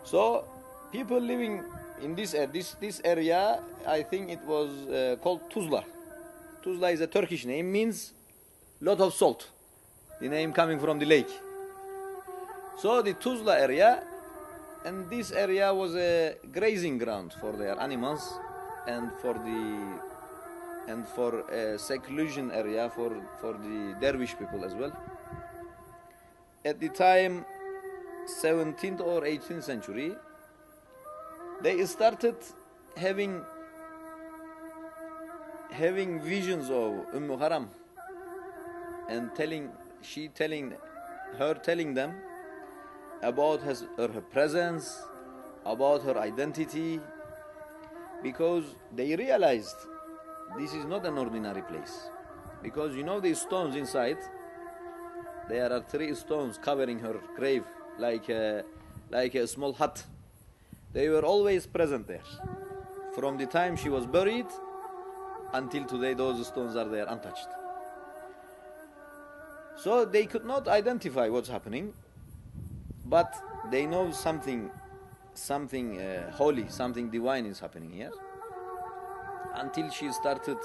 So people living in this area, I think it was called Tuzla. Tuzla is a Turkish name, means lot of salt. The name coming from the lake. So the Tuzla area, and this area was a grazing ground for their animals, and for a seclusion area for the dervish people as well. At the time, 17th or 18th century, they started having visions of Ummu Haram, and telling them about her presence, about her identity, because they realized this is not an ordinary place. Because you know the stones inside, there are 3 stones covering her grave like a small hut. They were always present there. From the time she was buried until today, those stones are there untouched. So they could not identify what's happening, but they know something holy, something divine is happening here. Until she started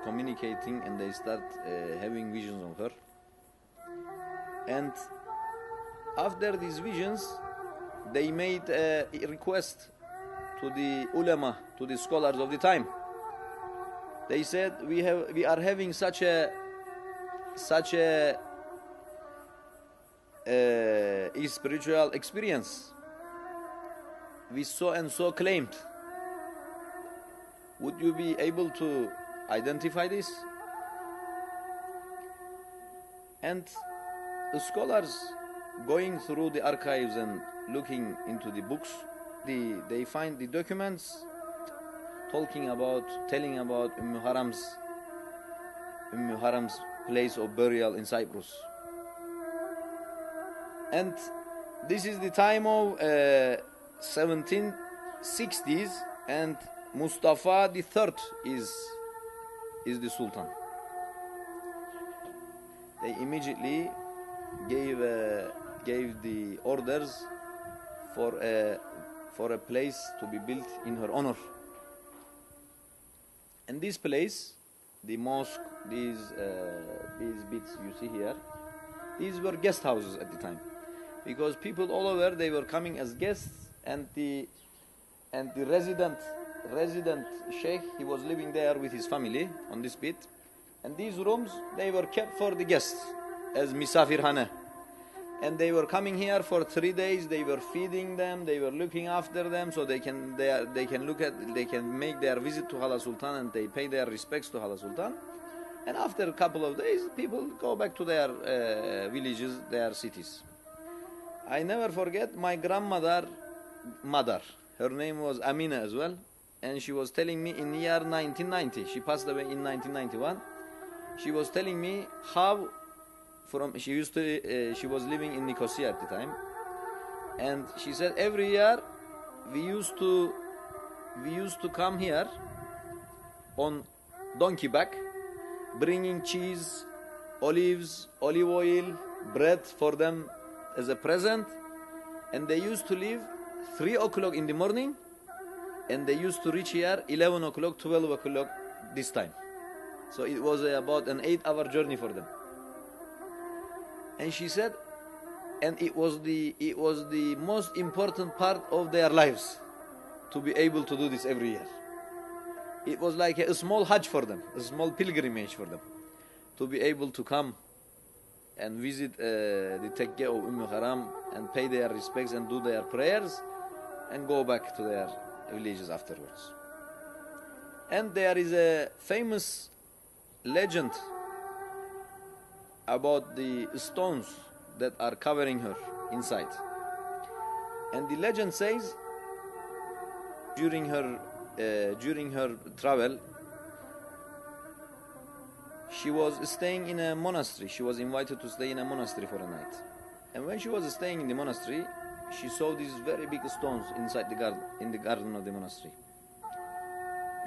communicating, and they start having visions of her. And after these visions, they made a request to the ulama, to the scholars of the time. They said, we are having such a spiritual experience. We so and so claimed. Would you be able to identify this? And the scholars, going through the archives and looking into the books, they find the documents telling about Ummu Haram's place of burial in Cyprus. And this is the time of 1760s, and Mustafa III is the Sultan. They immediately gave the orders for a place to be built in her honor. And this place, the mosque, these bits you see here, these were guest houses at the time, because people all over, they were coming as guests, and the resident sheikh, he was living there with his family on this bit, and these rooms, they were kept for the guests as misafirhane. And they were coming here for 3 days. They were feeding them, they were looking after them, so they can make their visit to Hala Sultan, and they pay their respects to Hala Sultan. And after a couple of days, people go back to their villages, their cities. I never forget my grandmother, her name was Amina as well, and she was telling me in the year 1990, she passed away in 1991, she was telling me how she was living in Nicosia at the time, and she said every year we used to come here on donkey back, bringing cheese, olives, olive oil, bread for them as a present, and they used to leave 3 o'clock in the morning, and they used to reach here 11 o'clock, 12 o'clock this time. So it was about an 8-hour journey for them. And she said, and it was the most important part of their lives to be able to do this every year. It was like a small hajj for them, a small pilgrimage for them, to be able to come and visit the Tekke Umm Harам and pay their respects and do their prayers and go back to their villages afterwards. And there is a famous legend about the stones that are covering her inside. And the legend says during her travel, she was staying in a monastery. She was invited to stay in a monastery for a night. And when she was staying in the monastery, she saw these very big stones inside the garden, in the garden of the monastery.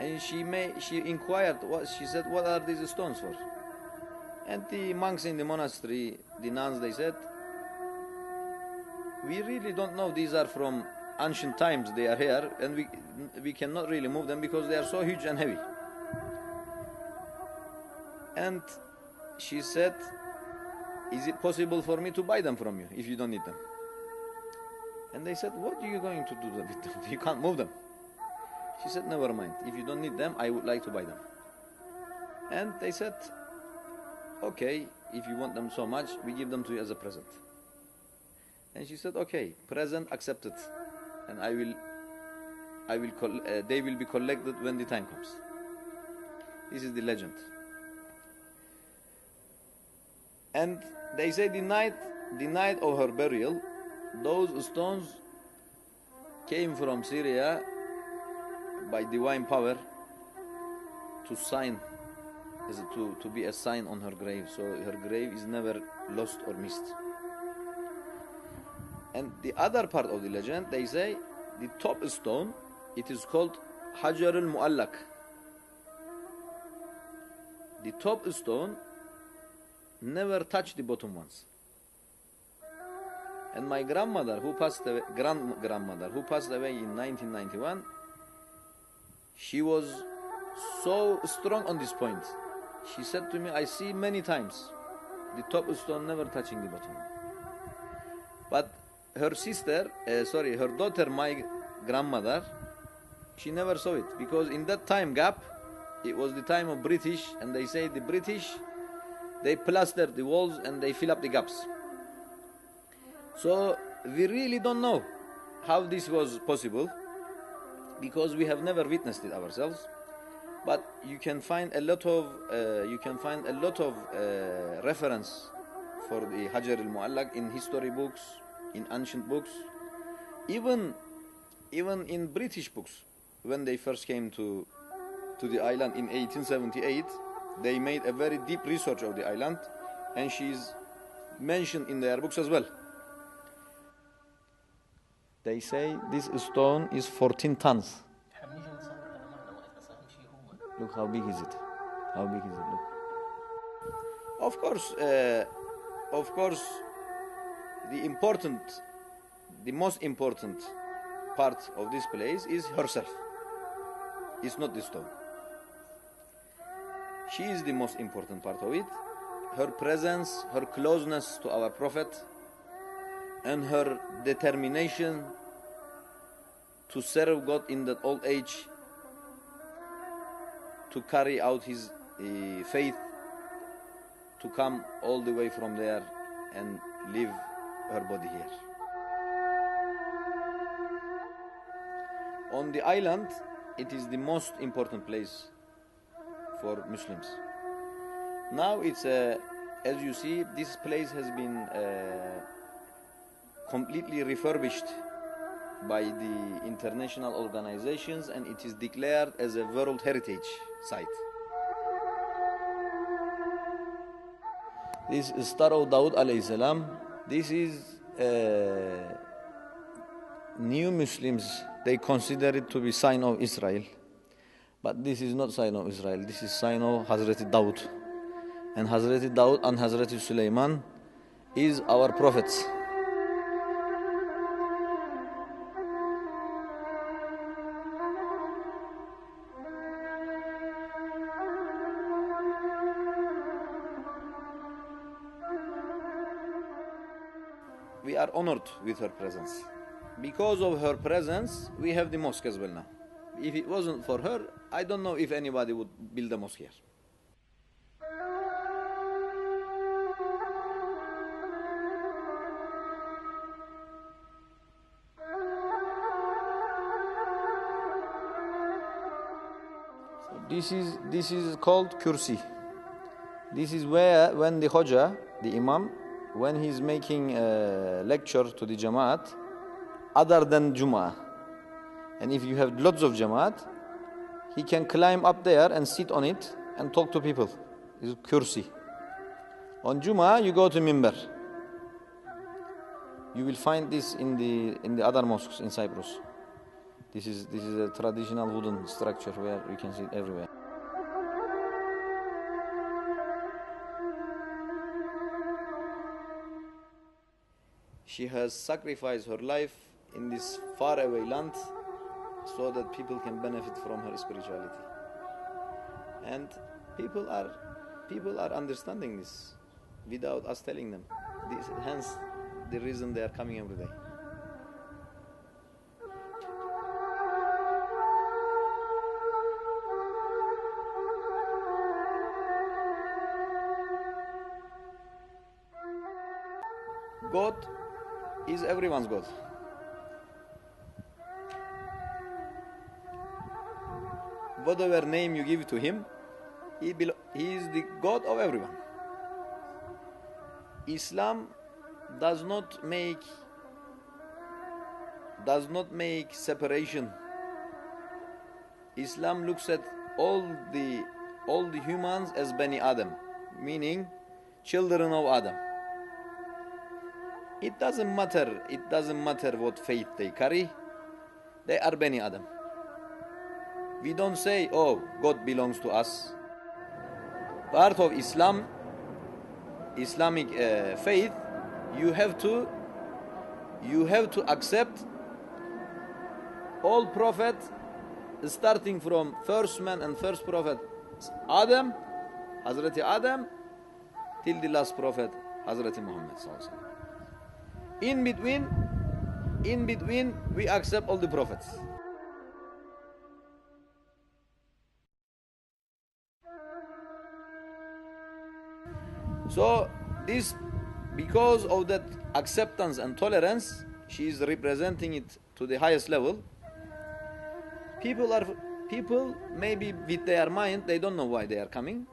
And she inquired, she said, what are these stones for? And the monks in the monastery, the nuns, they said, we really don't know. These are from ancient times. They are here, and we cannot really move them because they are so huge and heavy. And she said, is it possible for me to buy them from you if you don't need them? And they said, what are you going to do with them? You can't move them. She said, never mind. If you don't need them, I would like to buy them. And they said, okay, if you want them so much, we give them to you as a present. And she said, okay, present accepted. And they will be collected when the time comes. This is the legend. And they say the night of her burial, those stones came from Syria by divine power to sign, to be a sign on her grave, so her grave is never lost or missed. And the other part of the legend, they say the top stone, it is called Hajar al-Mu'allak. The top stone never touched the bottom ones. And my grandmother, who passed away, grandmother who passed away in 1991, she was so strong on this point. She said to me, I see many times the top stone never touching the bottom. But her sister, her daughter, my grandmother, she never saw it, because in that time gap, it was the time of British, and they say the British, they plastered the walls and they fill up the gaps. So we really don't know how this was possible, because we have never witnessed it ourselves. But you can find a lot of reference for the Hajar al-Mu'allak in history books, in ancient books, even in British books. When they first came to the island in 1878, they made a very deep research of the island, and she is mentioned in their books as well. They say this stone is 14 tons. Look how big is it? How big is it? Look. Of course, the most important part of this place is herself. It's not the stone. She is the most important part of it. Her presence, her closeness to our Prophet, and her determination to serve God in that old age, to carry out his faith, to come all the way from there and leave her body here. On the island, it is the most important place for Muslims. Now it's as you see, this place has been completely refurbished by the international organizations, and it is declared as a World Heritage Site. This is Star of Dawood alayhi salam. This is new Muslims, they consider it to be sign of Israel. But this is not sign of Israel. This is sign of Hazrat Dawood. And Hazrat Dawood and Hazrat Sulaiman is our prophets. We are honored with her presence. Because of her presence, we have the mosque as well now. If it wasn't for her, I don't know if anybody would build a mosque here. So this is called kursi. This is where, when the Hoja, the Imam, when he's making a lecture to the Jamaat, other than Jum'ah, and if you have lots of Jamaat, he can climb up there and sit on it and talk to people. It's kursi. On Jum'ah, you go to Mimbar. You will find this in the other mosques in Cyprus. This is a traditional wooden structure where you can see it everywhere. she has sacrificed her life in this faraway land so that people can benefit from her spirituality. And people are understanding this without us telling them. Hence the reason they are coming every day. God is everyone's God. Whatever name you give to him, he is the God of everyone. Islam does not make separation. Islam looks at all the humans as Bani Adam, meaning children of Adam. It doesn't matter what faith they carry, they are Bani Adam. We don't say, oh, God belongs to us. Part of Islamic faith, you have to accept all prophets, starting from first man and first prophet Adam, Hazreti Adam, till the last prophet Hazreti Muhammad. In between, we accept all the prophets. So this, because of that acceptance and tolerance, she is representing it to the highest level. People maybe with their mind, they don't know why they are coming,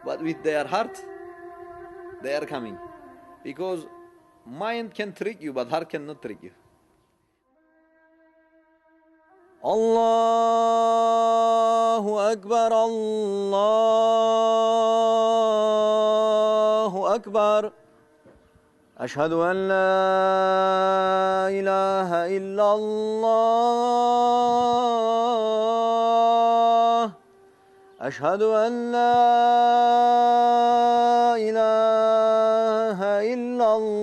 but with their heart, they are coming. Because mind can trick you, but heart cannot trick you. Allahu Akbar, Allahu Akbar. Ashhadu an la ilaha illallah. Ashhadu an la ilaha illallah.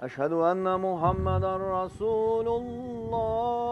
Ashhadu anna Muhammadan Rasulullah.